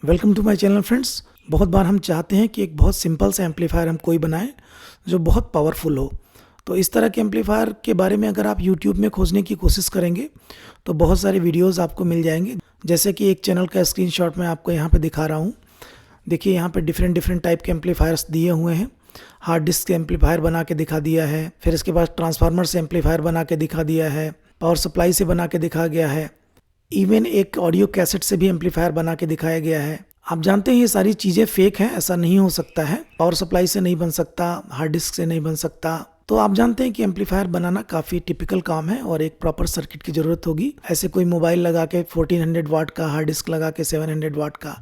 Welcome to my channel friends. बहुत बार हम चाहते हैं कि एक बहुत सिंपल सा एम्पलीफायर हम कोई बनाएं जो बहुत पावरफुल हो। तो इस तरह के एम्पलीफायर के बारे में अगर आप YouTube में खोजने की कोशिश करेंगे तो बहुत सारे वीडियोस आपको मिल जाएंगे। जैसे कि एक चैनल का स्क्रीनशॉट मैं आपको यहाँ पे दिखा रहा हूँ। देखिए यहाँ पे डिफरेंट डिफरेंट टाइप के एम्पलीफायर्स दिए हुए हैं। हार्ड डिस्क से एम्पलीफायर बना के दिखा दिया है, फिर इसके बाद ट्रांसफार्मर से एम्पलीफायर बना के दिखा दिया है, पावर सप्लाई से बना के दिखा गया है, इवन एक ऑडियो कैसेट से भी एम्पलीफायर बना के दिखाया गया है। आप जानते हैं ये सारी चीज़ें फेक हैं, ऐसा नहीं हो सकता है। पावर सप्लाई से नहीं बन सकता, हार्ड डिस्क से नहीं बन सकता। तो आप जानते हैं कि एम्पलीफायर बनाना काफ़ी टिपिकल काम है और एक प्रॉपर सर्किट की ज़रूरत होगी। ऐसे कोई मोबाइल लगा के 1400 वाट का, हार्ड डिस्क लगा के 700 वाट का,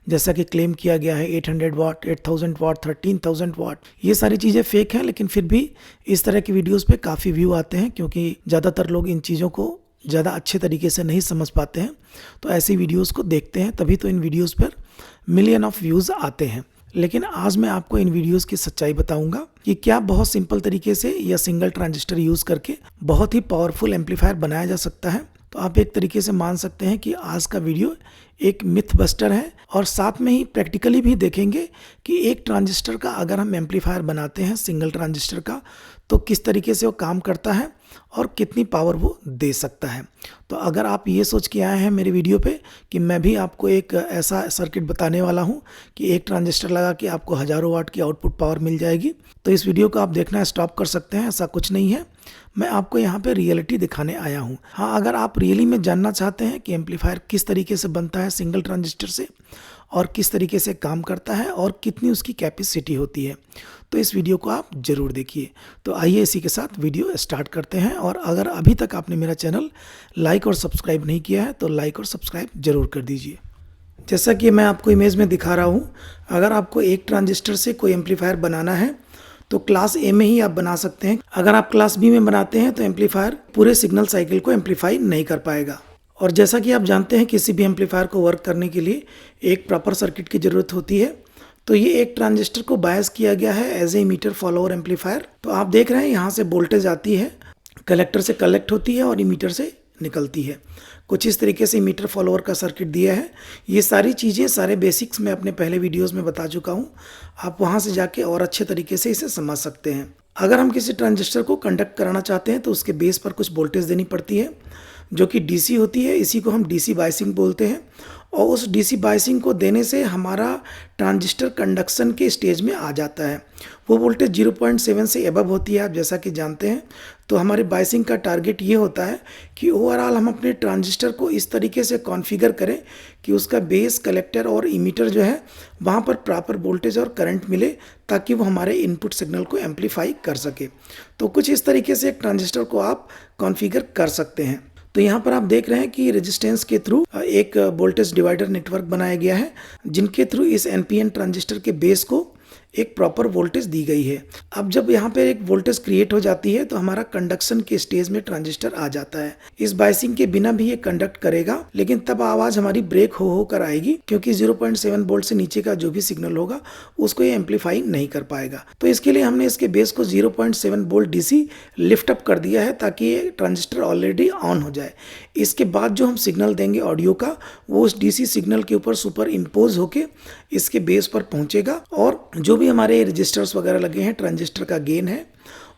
जैसा कि क्लेम किया गया है 800 वाट, 8000 वाट, 13000 वाट, ये सारी चीज़ें फेक हैं। लेकिन फिर भी इस तरह की वीडियोज़ पे काफ़ी व्यू आते हैं क्योंकि ज़्यादातर लोग इन चीज़ों को ज़्यादा अच्छे तरीके से नहीं समझ पाते हैं। तो ऐसी वीडियोस को देखते हैं, तभी तो इन वीडियोस पर मिलियन ऑफ व्यूज़ आते हैं। लेकिन आज मैं आपको इन वीडियोस की सच्चाई बताऊंगा कि क्या बहुत सिंपल तरीके से या सिंगल ट्रांजिस्टर यूज़ करके बहुत ही पावरफुल एम्पलीफायर बनाया जा सकता है। तो आप एक तरीके से मान सकते हैं कि आज का वीडियो एक मिथ बस्टर है और साथ में ही प्रैक्टिकली भी देखेंगे कि एक ट्रांजिस्टर का अगर हम एम्पलीफायर बनाते हैं सिंगल ट्रांजिस्टर का तो किस तरीके से वो काम करता है और कितनी पावर वो दे सकता है। तो अगर आप ये सोच के आए हैं मेरे वीडियो पे कि मैं भी आपको एक ऐसा सर्किट बताने वाला हूँ कि एक ट्रांजिस्टर लगा के आपको हज़ारों वाट की आउटपुट पावर मिल जाएगी, तो इस वीडियो को आप देखना स्टॉप कर सकते हैं। ऐसा कुछ नहीं है, मैं आपको यहाँ पे रियलिटी दिखाने आया हूँ। हाँ, अगर आप रियली में जानना चाहते हैं कि एम्पलीफायर किस तरीके से बनता है सिंगल ट्रांजिस्टर से और किस तरीके से काम करता है और कितनी उसकी कैपेसिटी होती है, तो इस वीडियो को आप ज़रूर देखिए। तो आइए इसी के साथ वीडियो स्टार्ट करते हैं। और अगर अभी तक आपने मेरा चैनल लाइक और सब्सक्राइब नहीं किया है तो लाइक और सब्सक्राइब ज़रूर कर दीजिए। जैसा कि मैं आपको इमेज में दिखा रहा हूँ, अगर आपको एक ट्रांजिस्टर से कोई एम्पलीफायर बनाना है तो क्लास ए में ही आप बना सकते हैं। अगर आप क्लास बी में बनाते हैं तो एम्पलीफायर पूरे सिग्नल साइकिल को एम्पलीफाई नहीं कर पाएगा। और जैसा कि आप जानते हैं किसी भी एम्पलीफायर को वर्क करने के लिए एक प्रॉपर सर्किट की ज़रूरत होती है। तो ये एक ट्रांजिस्टर को बायस किया गया है as a meter follower amplifier. तो आप देख रहे हैं यहाँ से वोल्टेज आती है, कलेक्टर से कलेक्ट होती है और इमीटर से निकलती है। कुछ इस तरीके से मीटर फॉलोअर का सर्किट दिया है। ये सारी चीज़ें, सारे बेसिक्स मैं अपने पहले वीडियोस में बता चुका हूँ। आप वहाँ से जाके और अच्छे तरीके से इसे समझ सकते हैं। अगर हम किसी ट्रांजिस्टर को कंडक्ट कराना चाहते हैं तो उसके बेस पर कुछ वोल्टेज देनी पड़ती है जो कि डीसी होती है। इसी को हम डीसी बायसिंग बोलते हैं। और उस डीसी बायसिंग को देने से हमारा ट्रांजिस्टर कंडक्शन के स्टेज में आ जाता है। वो वोल्टेज 0.7 से एबव होती है, आप जैसा कि जानते हैं। तो हमारे बायसिंग का टारगेट ये होता है कि ओवरऑल हम अपने ट्रांजिस्टर को इस तरीके से कॉन्फ़िगर करें कि उसका बेस, कलेक्टर और इमीटर जो है वहाँ पर प्रॉपर वोल्टेज और करंट मिले ताकि वो हमारे इनपुट सिग्नल को एम्पलीफाई कर सके। तो कुछ इस तरीके से एक ट्रांजिस्टर को आप कॉन्फ़िगर कर सकते हैं। तो यहाँ पर आप देख रहे हैं कि रेजिस्टेंस के थ्रू एक वोल्टेज डिवाइडर नेटवर्क बनाया गया है जिनके थ्रू इस एनपीएन ट्रांजिस्टर के बेस को एक प्रॉपर वोल्टेज दी गई है। अब जब यहाँ पे एक वोल्टेज क्रिएट हो जाती है तो हमारा कंडक्शन के स्टेज में ट्रांजिस्टर आ जाता है। इस बायसिंग के बिना भी ये कंडक्ट करेगा, लेकिन तब आवाज़ हमारी ब्रेक हो कर आएगी क्योंकि 0.7 वोल्ट से नीचे का जो भी सिग्नल होगा उसको ये एम्पलीफाई नहीं कर पाएगा। तो इसके लिए हमने इसके बेस को 0.7 वोल्ट डीसी लिफ्ट अप कर दिया है ताकि ये ट्रांजिस्टर ऑलरेडी ऑन हो जाए। इसके बाद जो हम सिग्नल देंगे ऑडियो का, वो उस डीसी सिग्नल के ऊपर सुपर इम्पोज होके इसके बेस पर पहुंचेगा और जो भी हमारे रजिस्टर्स वगैरह लगे हैं, ट्रांजिस्टर का गेन है,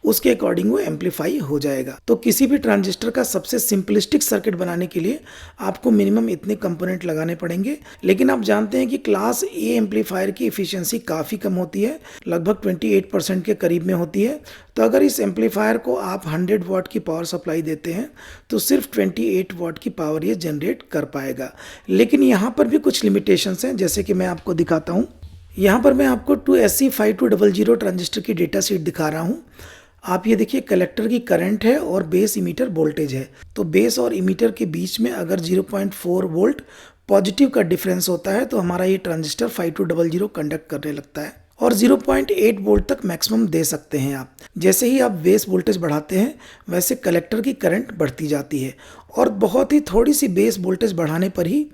उसके अकॉर्डिंग वो एम्पलीफाई हो जाएगा। तो किसी भी ट्रांजिस्टर का सबसे सिंपलिस्टिक सर्किट बनाने के लिए आपको मिनिमम इतने कंपोनेंट लगाने पड़ेंगे। लेकिन आप जानते हैं कि क्लास ए एम्पलीफायर की एफिशिएंसी काफ़ी कम होती है, लगभग 28% के करीब में होती है। तो अगर इस एम्पलीफायर को आप 100 वाट की पावर सप्लाई देते हैं तो सिर्फ 28 वाट की पावर ये जनरेट कर पाएगा। लेकिन यहाँ पर भी कुछ लिमिटेशंस हैं, जैसे कि मैं आपको दिखाता हूँ। यहाँ पर मैं आपको 2SC5200 ट्रांजिस्टर की डेटा शीट दिखा रहा हूँ। आप ये देखिए, कलेक्टर की करंट है और बेस इमीटर वोल्टेज है। तो बेस और इमीटर के बीच में अगर 0.4 वोल्ट पॉजिटिव का डिफरेंस होता है तो हमारा ये ट्रांजिस्टर 5200 कंडक्ट करने लगता है और 0.8 वोल्ट तक मैक्सिमम दे सकते हैं आप। जैसे ही आप बेस वोल्टेज बढ़ाते हैं वैसे कलेक्टर की करंट बढ़ती जाती है और बहुत ही थोड़ी सी बेस वोल्टेज बढ़ाने पर ही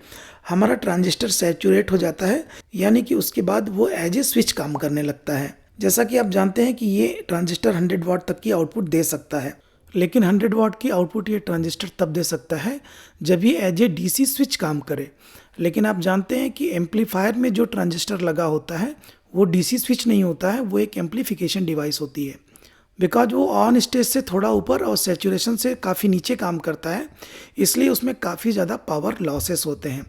हमारा ट्रांजिस्टर सैचुरेट हो जाता है, यानी कि उसके बाद वो एज ए स्विच काम करने लगता है। जैसा कि आप जानते हैं कि ये ट्रांजिस्टर 100 वाट तक की आउटपुट दे सकता है, लेकिन 100 वाट की आउटपुट ये ट्रांजिस्टर तब दे सकता है जब ये एज ए डीसी स्विच काम करे। लेकिन आप जानते हैं कि एम्पलीफायर में जो ट्रांजिस्टर लगा होता है वो डीसी स्विच नहीं होता है, वो एक एम्पलीफिकेशन डिवाइस होती है। बिकॉज वो ऑन स्टेज से थोड़ा ऊपर और सैचुरेशन से काफ़ी नीचे काम करता है, इसलिए उसमें काफ़ी ज़्यादा पावर लॉसेस होते हैं।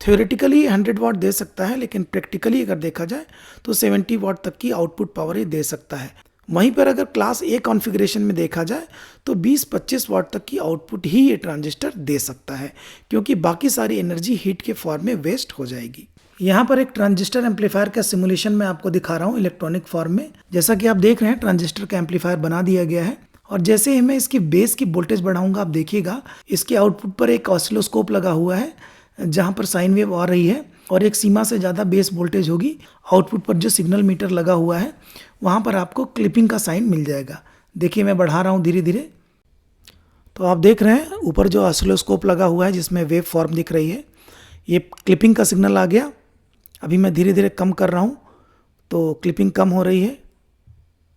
थ्योरेटिकली 100 वाट दे सकता है, लेकिन प्रैक्टिकली अगर देखा जाए तो 70 वाट तक की आउटपुट पावर ये दे सकता है। वहीं पर अगर क्लास ए कॉन्फ़िगरेशन में देखा जाए तो 20-25 वाट तक की आउटपुट ही ये ट्रांजिस्टर दे सकता है, क्योंकि बाकी सारी एनर्जी हीट के फॉर्म में वेस्ट हो जाएगी। यहाँ पर एक ट्रांजिस्टर एम्पलीफायर का सिमुलेशन मैं आपको दिखा रहा हूँ इलेक्ट्रॉनिक फॉर्म में। जैसा कि आप देख रहे हैं ट्रांजिस्टर का एम्पलीफायर बना दिया गया है, और जैसे ही मैं इसकी बेस की वोल्टेज बढ़ाऊंगा आप देखिएगा इसके आउटपुट पर एक ऑसिलोस्कोप लगा हुआ है जहाँ पर साइन वेव आ रही है, और एक सीमा से ज़्यादा बेस वोल्टेज होगी। आउटपुट पर जो सिग्नल मीटर लगा हुआ है वहाँ पर आपको क्लिपिंग का साइन मिल जाएगा। देखिए मैं बढ़ा रहा हूँ धीरे धीरे, तो आप देख रहे हैं ऊपर जो ऑसिलोस्कोप लगा हुआ है जिसमें वेव फॉर्म दिख रही है, ये क्लिपिंग का सिग्नल आ गया। अभी मैं धीरे धीरे कम कर रहा हूँ तो क्लिपिंग कम हो रही है।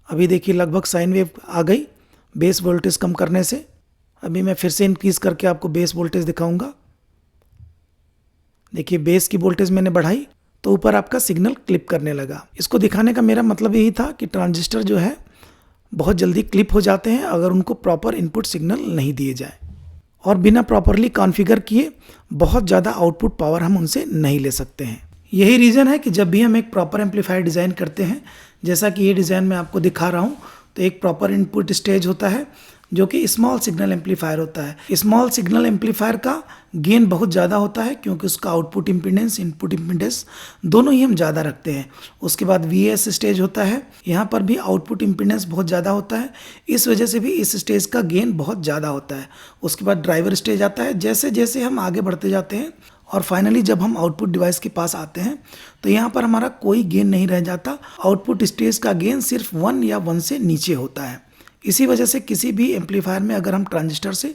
अभी देखिए लगभग साइन वेव आ गई बेस वोल्टेज कम करने से। अभी मैं फिर से इंक्रीज़ करके आपको बेस वोल्टेज दिखाऊंगा। देखिए बेस की वोल्टेज मैंने बढ़ाई तो ऊपर आपका सिग्नल क्लिप करने लगा। इसको दिखाने का मेरा मतलब यही था कि ट्रांजिस्टर जो है बहुत जल्दी क्लिप हो जाते हैं अगर उनको प्रॉपर इनपुट सिग्नल नहीं दिए जाए, और बिना प्रॉपरली कॉन्फ़िगर किए बहुत ज़्यादा आउटपुट पावर हम उनसे नहीं ले सकते हैं। यही रीज़न है कि जब भी हम एक प्रॉपर एम्पलीफायर डिज़ाइन करते हैं, जैसा कि ये डिज़ाइन मैं आपको दिखा रहा हूँ, तो एक प्रॉपर इनपुट स्टेज होता है जो कि स्मॉल सिग्नल एम्पलीफायर होता है। स्मॉल सिग्नल एम्पलीफायर का गेन बहुत ज़्यादा होता है क्योंकि उसका आउटपुट इम्पीडेंस इनपुट इम्पीडेंस दोनों ही हम ज़्यादा रखते हैं। उसके बाद VS स्टेज होता है, यहाँ पर भी आउटपुट इम्पीडेंस बहुत ज़्यादा होता है, इस वजह से भी इस स्टेज का गेन बहुत ज़्यादा होता है। उसके बाद ड्राइवर स्टेज आता है। जैसे जैसे हम आगे बढ़ते जाते हैं और फाइनली जब हम आउटपुट डिवाइस के पास आते हैं तो यहाँ पर हमारा कोई गेन नहीं रह जाता। आउटपुट स्टेज का गेन सिर्फ 1 या 1 से नीचे होता है। इसी वजह से किसी भी एम्पलीफायर में अगर हम ट्रांजिस्टर से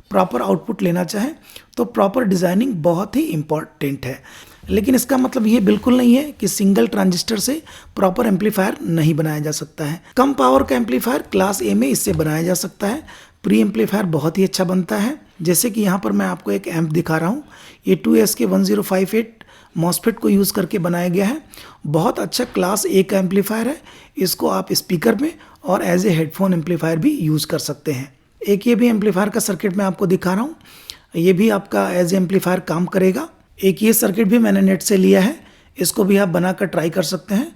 प्रॉपर आउटपुट लेना चाहें तो प्रॉपर डिज़ाइनिंग बहुत ही इम्पॉर्टेंट है। लेकिन इसका मतलब ये बिल्कुल नहीं है कि सिंगल ट्रांजिस्टर से प्रॉपर एम्पलीफायर नहीं बनाया जा सकता है। कम पावर का एम्पलीफायर क्लास ए में इससे बनाया जा सकता है। प्री एम्पलीफायर बहुत ही अच्छा बनता है। जैसे कि यहाँ पर मैं आपको एक एम्प दिखा रहा हूँ, ये 2SK1058 मॉसफेट को यूज़ करके बनाया गया है। बहुत अच्छा क्लास ए का एम्पलीफायर है। इसको आप स्पीकर में और एज ए हेडफोन एम्पलीफायर भी यूज़ कर सकते हैं। एक ये भी एम्पलीफायर का सर्किट मैं आपको दिखा रहा हूँ, ये भी आपका एज ए एम्पलीफायर काम करेगा। एक ये सर्किट भी मैंने नेट से लिया है, इसको भी आप बनाकर ट्राई कर सकते हैं।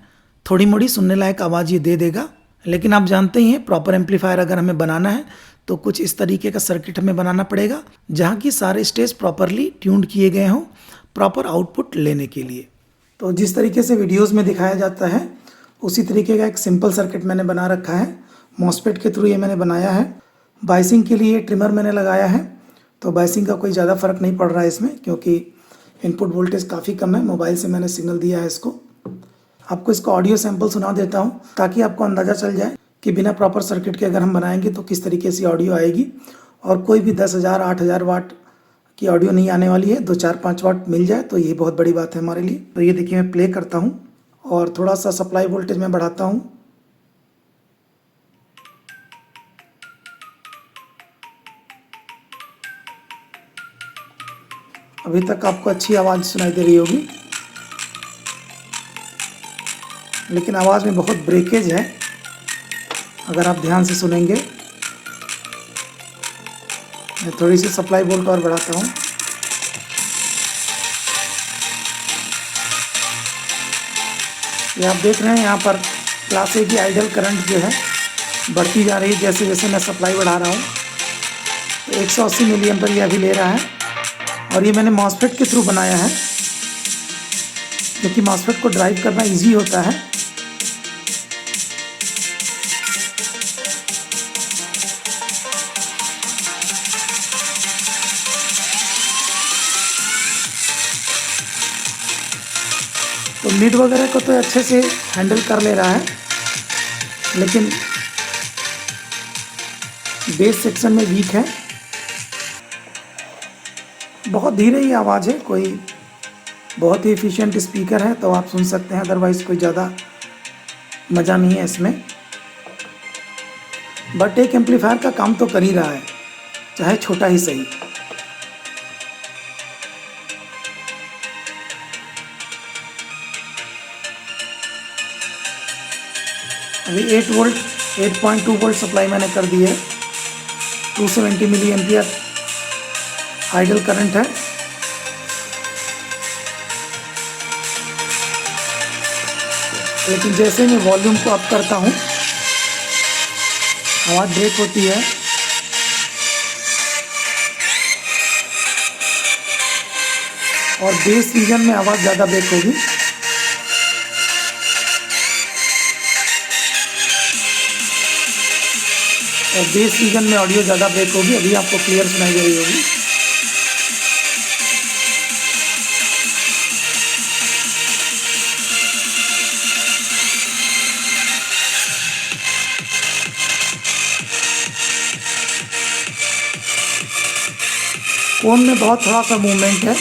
थोड़ी मोड़ी सुनने लायक आवाज़ ये दे देगा, लेकिन आप जानते ही हैं प्रॉपर एम्पलीफायर अगर हमें बनाना है तो कुछ इस तरीके का सर्किट हमें बनाना पड़ेगा जहाँ की सारे स्टेज प्रॉपरली ट्यून्ड किए गए हों प्रॉपर आउटपुट लेने के लिए। तो जिस तरीके से वीडियोज़ में दिखाया जाता है उसी तरीके का एक सिंपल सर्किट मैंने बना रखा है। मॉसफेट के थ्रू ये मैंने बनाया है। बाइसिंग के लिए ट्रिमर मैंने लगाया है, तो बाइसिंग का कोई ज़्यादा फ़र्क नहीं पड़ रहा है इसमें क्योंकि इनपुट वोल्टेज काफ़ी कम है। मोबाइल से मैंने सिग्नल दिया है इसको। आपको इसका ऑडियो सैंपल सुना देता हूँ ताकि आपको अंदाज़ा चल जाए कि बिना प्रॉपर सर्किट के अगर हम बनाएंगे तो किस तरीके से ऑडियो आएगी। और कोई भी 10,000 8,000 वाट की ऑडियो नहीं आने वाली है। 2 4 5 वाट मिल जाए तो ये बहुत बड़ी बात है हमारे लिए। तो ये देखिए मैं प्ले करता हूँ और थोड़ा सा सप्लाई वोल्टेज में बढ़ाता हूँ। अभी तक आपको अच्छी आवाज़ सुनाई दे रही होगी, लेकिन आवाज़ में बहुत ब्रेकेज है अगर आप ध्यान से सुनेंगे। मैं थोड़ी सी सप्लाई वोल्ट और बढ़ाता हूँ। ये आप देख रहे हैं यहाँ पर क्लास ए की आइडियल करंट जो है बढ़ती जा रही है जैसे जैसे मैं सप्लाई बढ़ा रहा हूँ। तो 180 मिली एम्पीयर ये अभी ले रहा है, और ये मैंने मॉसफेट के थ्रू बनाया है क्योंकि मॉसफेट को ड्राइव करना इजी होता है। तो मिड वगैरह को तो अच्छे से हैंडल कर ले रहा है, लेकिन बेस सेक्शन में वीक है। बहुत धीरे ही आवाज़ है, कोई बहुत ही एफिशिएंट स्पीकर है तो आप सुन सकते हैं, अदरवाइज़ कोई ज़्यादा मज़ा नहीं है इसमें। बट एक एम्पलीफायर का काम तो कर ही रहा है, चाहे छोटा ही सही। अभी 8 वोल्ट 8.2 वोल्ट सप्लाई मैंने कर दी है। 270 मिली एम्पियर आइडल करंट है। लेकिन जैसे मैं वॉल्यूम को अप करता हूँ आवाज़ ब्रेक होती है। और बेस रीजन में आवाज़ ज़्यादा ब्रेक होगी। और बेस रीजन में ऑडियो ज़्यादा ब्रेक होगी। अभी आपको क्लियर सुनाई दे रही होगी। फोन में बहुत थोड़ा सा मूवमेंट है।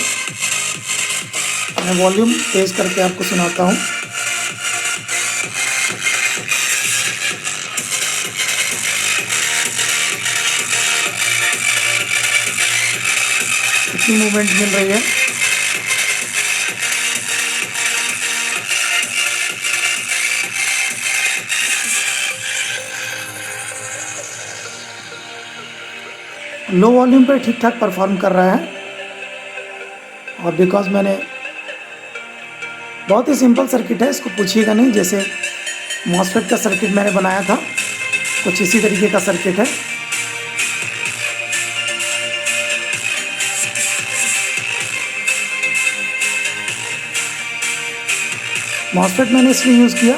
मैं वॉल्यूम तेज करके आपको सुनाता हूँ। कितनी मूवमेंट मिल रही है। लो वॉल्यूम पर ठीक ठाक परफॉर्म कर रहा है। और बिकॉज मैंने बहुत ही सिंपल सर्किट है, इसको पूछिएगा नहीं। जैसे मॉसफेट का सर्किट मैंने बनाया था, कुछ इसी तरीके का सर्किट है। मॉसफेट मैंने इसलिए यूज़ किया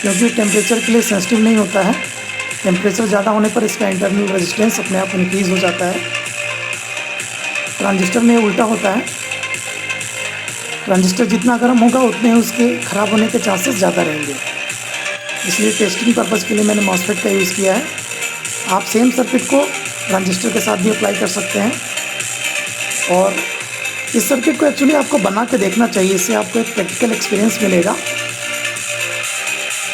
क्योंकि टेम्परेचर के लिए सेंसिटिव नहीं होता है। टेम्परेचर ज़्यादा होने पर इसका इंटरनल रेजिस्टेंस अपने आप इंक्रीज़ हो जाता है। ट्रांजिस्टर में उल्टा होता है। ट्रांजिस्टर जितना गर्म होगा उतने उसके ख़राब होने के चांसेस ज़्यादा रहेंगे। इसलिए टेस्टिंग पर्पज़ के लिए मैंने मॉसफेट का यूज़ किया है। आप सेम सर्किट को ट्रांजिस्टर के साथ भी अप्लाई कर सकते हैं। और इस सर्किट को एक्चुअली आपको बना के देखना चाहिए। इससे आपको एक प्रैक्टिकल एक्सपीरियंस मिलेगा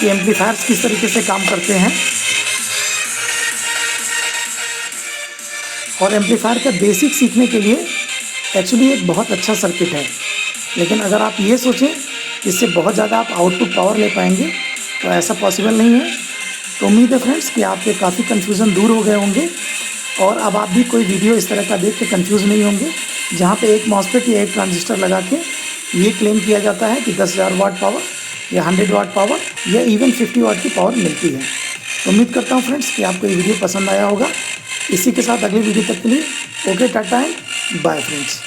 कि एम्पलीफायर्स किस तरीके से काम करते हैं। और एम्पलीफायर का बेसिक सीखने के लिए एक्चुअली एक बहुत अच्छा सर्किट है। लेकिन अगर आप ये सोचें कि इससे बहुत ज़्यादा आप आउटपुट पावर ले पाएंगे तो ऐसा पॉसिबल नहीं है। तो उम्मीद है फ्रेंड्स कि आपके काफ़ी कन्फ्यूज़न दूर हो गए होंगे और अब आप भी कोई वीडियो इस तरह का देख के कन्फ्यूज़ नहीं होंगे जहाँ पे एक मॉसफेट या एक ट्रांजिस्टर लगा के ये क्लेम किया जाता है कि 10,000 वाट पावर या 100 वाट पावर या इवन 50 वाट की पावर मिलती है। तो उम्मीद करता हूँ फ्रेंड्स कि आपको ये वीडियो पसंद आया होगा। इसी के साथ अगली वीडियो तक के लिए okay, tata and bye friends.